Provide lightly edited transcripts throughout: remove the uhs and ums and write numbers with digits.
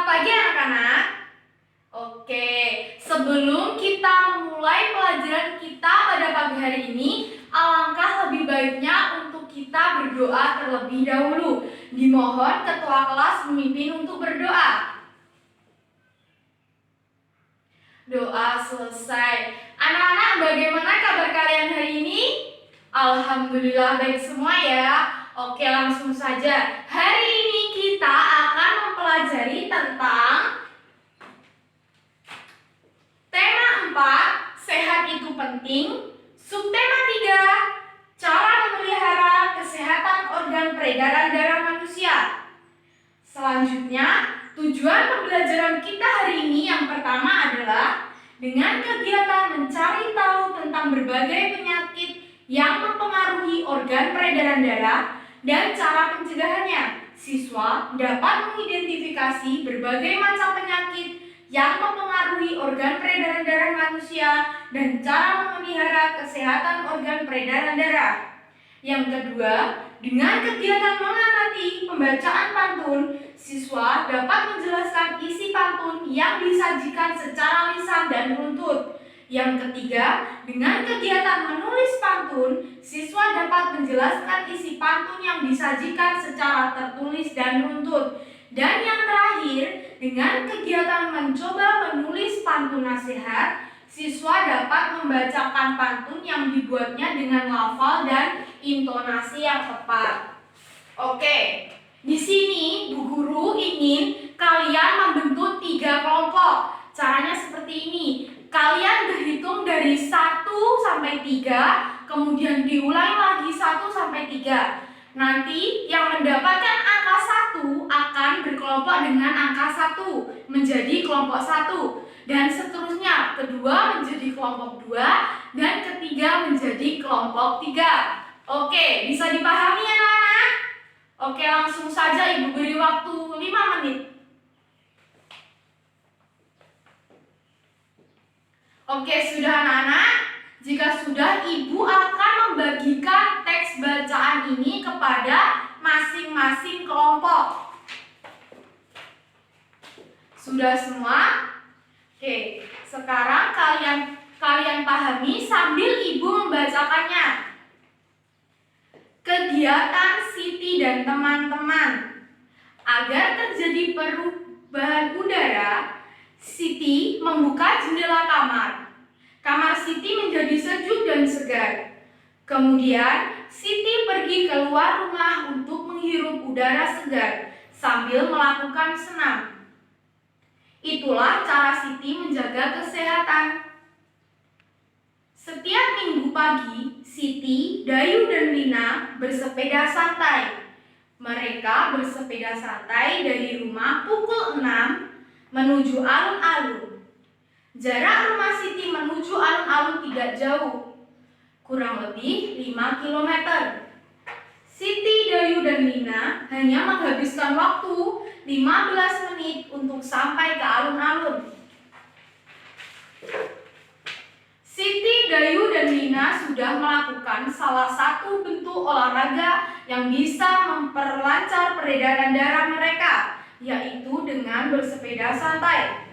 pagi anak-anak. Oke, sebelum kita memulai pelajaran kita pada pagi hari ini, alangkah lebih baiknya untuk kita berdoa terlebih dahulu. Dimohon ketua kelas memimpin untuk berdoa. Doa selesai. Anak-anak, bagaimana kabar kalian hari ini? Alhamdulillah baik semua ya. Oke, langsung saja. Hari ini kita akan mempelajari tentang tema 4, sehat itu penting. Subtema 3, cara memelihara kesehatan organ peredaran darah manusia. Selanjutnya, tujuan pembelajaran kita hari ini yang pertama adalah dengan kegiatan mencari tahu tentang berbagai penyakit yang mempengaruhi organ peredaran darah dan cara pencegahannya. Siswa dapat mengidentifikasi berbagai macam penyakit yang mempengaruhi organ peredaran darah manusia dan cara memelihara kesehatan organ peredaran darah. Yang kedua, dengan kegiatan mengamati pembacaan pantun, siswa dapat menjelaskan isi pantun yang disajikan secara lisan dan runtut. Yang ketiga, dengan kegiatan menulis pantun, siswa dapat menjelaskan isi pantun yang disajikan secara tertulis dan runtut. Dan yang terakhir, dengan kegiatan mencoba menulis pantun nasihat, siswa dapat membacakan pantun yang dibuatnya dengan lafal dan intonasi yang tepat. Oke, di sini Bu Guru ingin kalian membentuk 3 kelompok. Caranya seperti ini. Kalian berhitung dari 1 sampai 3, kemudian diulangi lagi 1 sampai 3. Nanti yang mendapatkan angka 1 akan berkelompok dengan angka 1 menjadi kelompok 1. Dan seterusnya, kedua menjadi kelompok 2 dan ketiga menjadi kelompok 3. Oke, bisa dipahami ya anak-anak? Oke, langsung saja Ibu beri waktu 5 menit. Oke, sudah anak-anak? Jika sudah, Ibu akan membagikan teks bacaan ini kepada masing-masing kelompok. Sudah semua? Oke, sekarang kalian pahami sambil Ibu membacakannya. Kegiatan Siti dan teman-teman. Agar terjadi perubahan udara, Siti membuka jendela kamar. Kamar Siti menjadi sejuk dan segar. Kemudian, Siti pergi keluar rumah untuk menghirup udara segar sambil melakukan senam. Itulah cara Siti menjaga kesehatan. Setiap minggu pagi, Siti, Dayu, dan Lina bersepeda santai. Mereka bersepeda santai dari rumah pukul 6 menuju alun-alun. Jarak rumah Siti menuju alun-alun tidak jauh, kurang lebih 5 km. Siti, Dayu, dan Lina hanya menghabiskan waktu 15 menit untuk sampai ke alun-alun. Siti, Dayu, dan Lina sudah melakukan salah satu bentuk olahraga yang bisa memperlancar peredaran darah mereka, yaitu dengan bersepeda santai.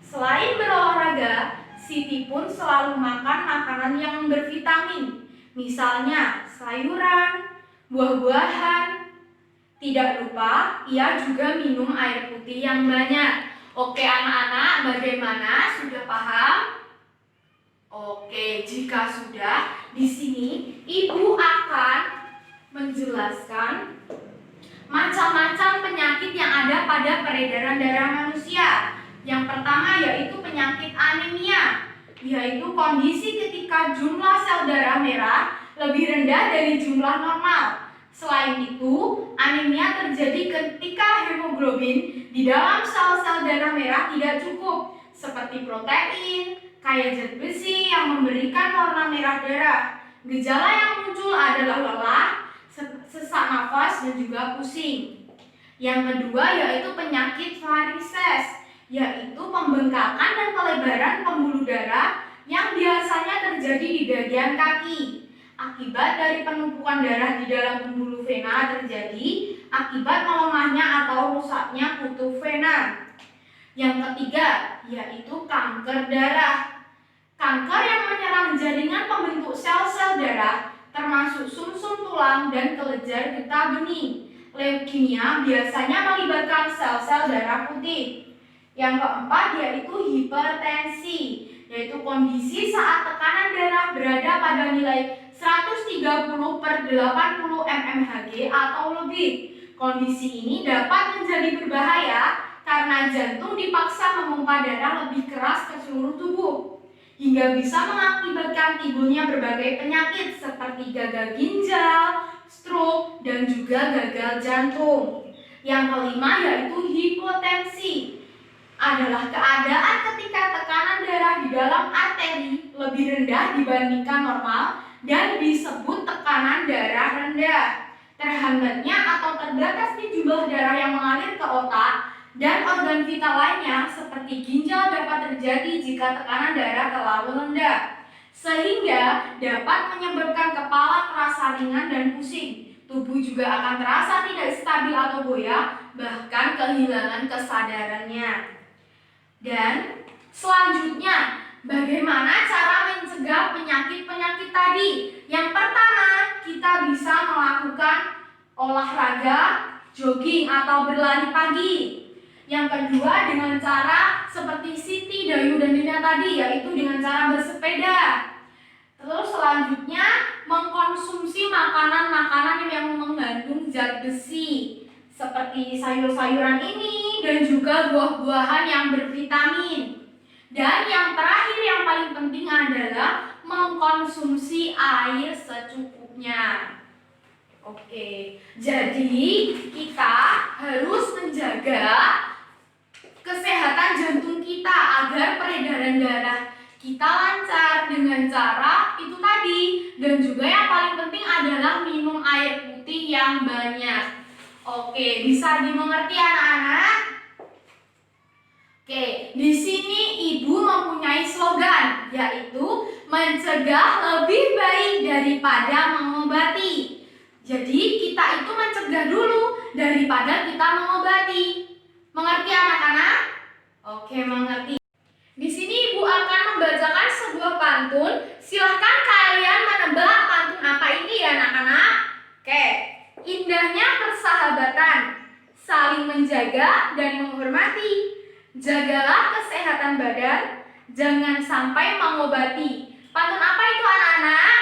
Selain berolahraga, Siti pun selalu makan makanan yang bervitamin, misalnya sayuran, buah-buahan. Tidak lupa, ia juga minum air putih yang banyak. Oke anak-anak, bagaimana? Sudah paham? Oke, jika sudah, di sini Ibu akan menjelaskan macam-macam penyakit yang ada pada peredaran darah manusia. Yang pertama yaitu penyakit anemia, yaitu kondisi ketika jumlah sel darah merah lebih rendah dari jumlah normal. Selain itu, anemia terjadi ketika hemoglobin di dalam sel-sel darah merah tidak cukup, seperti protein, kaya zat besi yang memberikan warna merah darah. Gejala yang muncul adalah lelah, sesak nafas, dan juga pusing. Yang kedua yaitu penyakit varises, yaitu pembengkakan dan pelebaran pembuluh darah yang biasanya terjadi di bagian kaki. Akibat dari penumpukan darah di dalam pembuluh vena terjadi akibat melemahnya atau rusaknya kutub vena. Yang ketiga, yaitu kanker darah. Kanker yang menyerang jaringan pembentuk sel-sel darah, termasuk sumsum tulang dan kelenjar getah bening. Leukemia biasanya melibatkan sel-sel darah putih. Yang keempat, yaitu hipertensi, yaitu kondisi saat tekanan darah berada pada nilai 130/80 mmHg atau lebih. Kondisi ini dapat menjadi berbahaya karena jantung dipaksa memompa darah lebih keras ke seluruh tubuh, hingga bisa mengakibatkan timbulnya berbagai penyakit seperti gagal ginjal, stroke, dan juga gagal jantung. Yang kelima, yaitu hipotensi, adalah keadaan ketika tekanan darah di dalam arteri lebih rendah dibandingkan normal dan disebut tekanan darah rendah. Terhambatnya atau terbatasnya jumlah darah yang mengalir ke otak dan organ vital lainnya seperti ginjal dapat terjadi jika tekanan darah terlalu rendah, sehingga dapat menyebabkan kepala terasa ringan dan pusing. Tubuh juga akan terasa tidak stabil atau goyah, bahkan kehilangan kesadarannya. Dan selanjutnya, bagaimana cara mencegah penyakit-penyakit tadi? Yang pertama, kita bisa melakukan olahraga, jogging atau berlari pagi. Yang kedua, dengan cara seperti Siti, Dayu, dan Dina tadi, yaitu dengan cara bersepeda. Terus selanjutnya, mengkonsumsi makanan-makanan yang mengandung zat besi, seperti sayur-sayuran ini dan juga buah-buahan yang bervitamin. Dan yang terakhir yang paling penting adalah mengkonsumsi air secukupnya. Oke, jadi kita harus menjaga kesehatan jantung kita agar peredaran darah kita lancar dengan cara itu tadi. Dan juga yang paling penting adalah minum air putih yang banyak. Oke, bisa dimengerti anak-anak? Oke, di sini Ibu mempunyai slogan, yaitu mencegah lebih baik daripada mengobati. Jadi kita itu mencegah dulu daripada kita mengobati. Mengerti anak-anak? Oke, mengerti. Di sini Ibu akan membacakan sebuah pantun. Silahkan kalian menebak pantun apa ini ya anak-anak? Oke. Indahnya persahabatan, saling menjaga dan menghormati. Jagalah kesehatan badan, jangan sampai mengobati. Pantun apa itu anak-anak?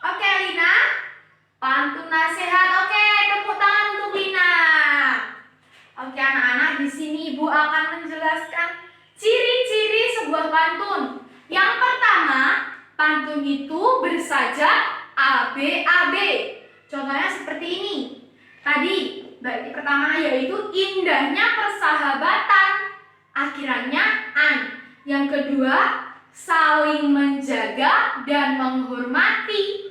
Oke, Lina. Pantun nasihat. Oke, tepuk tangan untuk Lina. Oke, anak-anak, di sini Ibu akan menjelaskan ciri-ciri sebuah pantun. Yang pertama, pantun itu bersajak ABAB. Contohnya seperti ini. Tadi, bait pertama yaitu indahnya persahabatan, akhirannya an. Yang kedua, saling menjaga dan menghormati.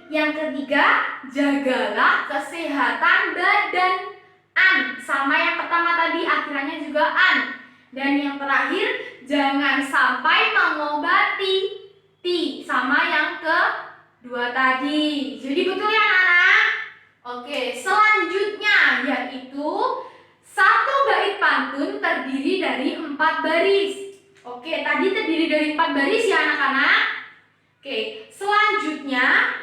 Yang ketiga, jagalah kesehatan badan, an. Sama yang pertama tadi, akhirannya juga an. Dan yang terakhir, jangan sampai mengobati, sama yang kedua tadi. Jadi betul ya anak-anak? Oke, selanjutnya yaitu satu bait pantun terdiri dari 4 baris. Oke, tadi terdiri dari 4 baris ya anak-anak? Oke, selanjutnya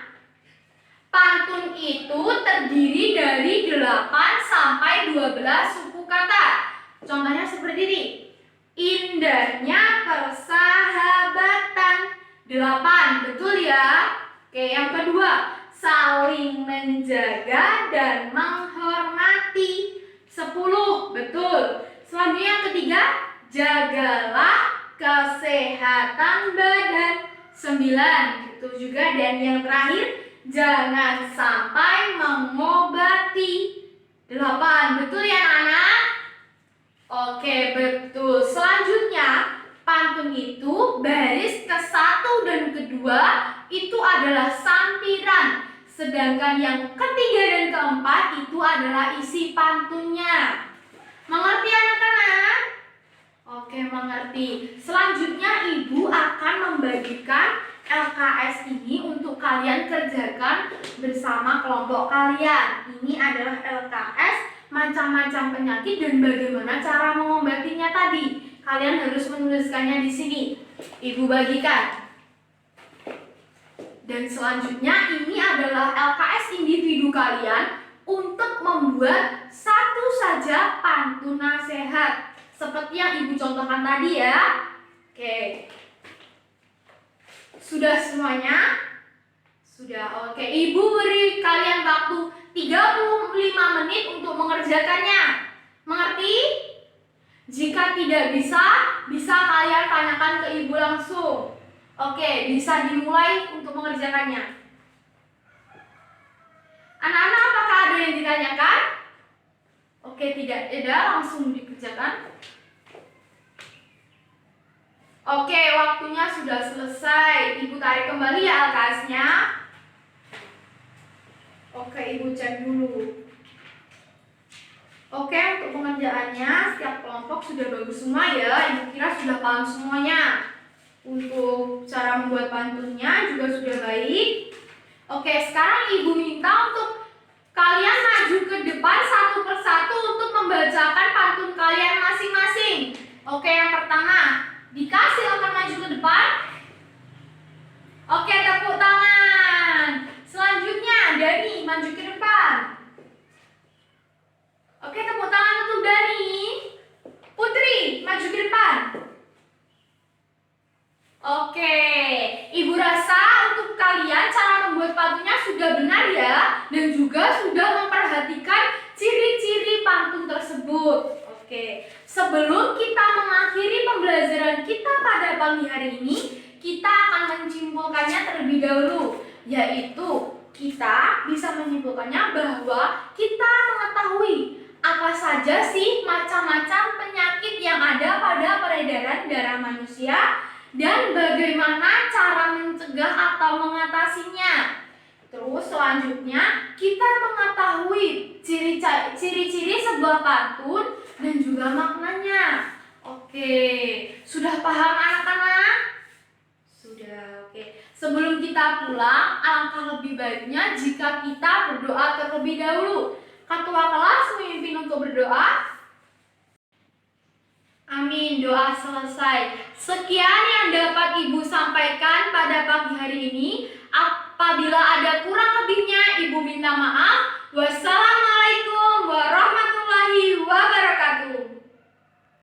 pantun itu terdiri dari 8 sampai 12 suku kata. Contohnya seperti ini. Indahnya persahabatan, 8, betul ya? Oke, yang kedua, saling menjaga dan menghormati, 10, betul. Selanjutnya yang ketiga, jagalah kesehatan badan, 9, betul juga. Dan yang terakhir, jangan sampai mengobati, 8, betul ya anak-anak? Oke, betul. Selanjutnya, pantun itu baris ke-1 dan kedua itu adalah sampiran. Sedangkan yang ketiga dan keempat itu adalah isi pantunnya. Mengerti anak-anak? Oke, mengerti. Selanjutnya Ibu akan membagikan LKS ini untuk kalian kerjakan bersama kelompok kalian. Ini adalah LKS macam-macam penyakit dan bagaimana cara mengobatinya tadi. Kalian harus menuliskannya di sini. Ibu bagikan. Dan selanjutnya ini adalah LKS individu kalian untuk membuat satu saja pantun nasihat. Seperti yang Ibu contohkan tadi ya. Oke. Sudah semuanya? Sudah. Oke, Ibu beri kalian waktu 35 menit untuk mengerjakannya. Mengerti? Jika tidak bisa kalian tanyakan ke Ibu langsung. Oke, bisa dimulai untuk mengerjakannya. Anak-anak, apakah ada yang ditanyakan? Oke, tidak ada, langsung dikerjakan. Oke, waktunya sudah selesai. Ibu tarik kembali ya LKS-nya. Oke, Ibu cek dulu. Oke, untuk pengerjaannya setiap kelompok sudah bagus semua ya. Ibu kira sudah paham semuanya. Untuk cara membuat pantunnya juga sudah baik. Oke, sekarang Ibu minta untuk kalian maju ke depan satu persatu untuk membacakan pantun kalian masing-masing. Oke, yang pertama, Dika silakan maju ke depan. Oke, tepuk tangan. Selanjutnya, Dani maju ke depan. Oke, tepuk tangan untuk Dani. Putri, maju ke depan. Oke, Ibu rasa untuk kalian cara membuat pantunnya sudah benar ya, dan juga sudah memperhatikan ciri-ciri pantun tersebut. Oke, sebelum kita mengakhiri pembelajaran kita pada pagi hari ini, kita akan menyimpulkannya terlebih dahulu, yaitu kita bisa menyimpulkannya bahwa kita mengetahui apa saja sih macam-macam penyakit yang ada pada peredaran darah manusia dan bagaimana cara mencegah atau mengatasinya. Terus selanjutnya kita mengetahui ciri-ciri sebuah pantun dan juga maknanya. Oke, sudah paham anak-anak? Sudah, oke. Sebelum kita pulang, alangkah lebih baiknya jika kita berdoa terlebih dahulu. Ketua kelas memimpin untuk berdoa. Amin, doa selesai. Sekian yang dapat Ibu sampaikan pada pagi hari ini. Apabila ada kurang lebihnya, Ibu minta maaf. Wassalamualaikum warahmatullahi wabarakatuh.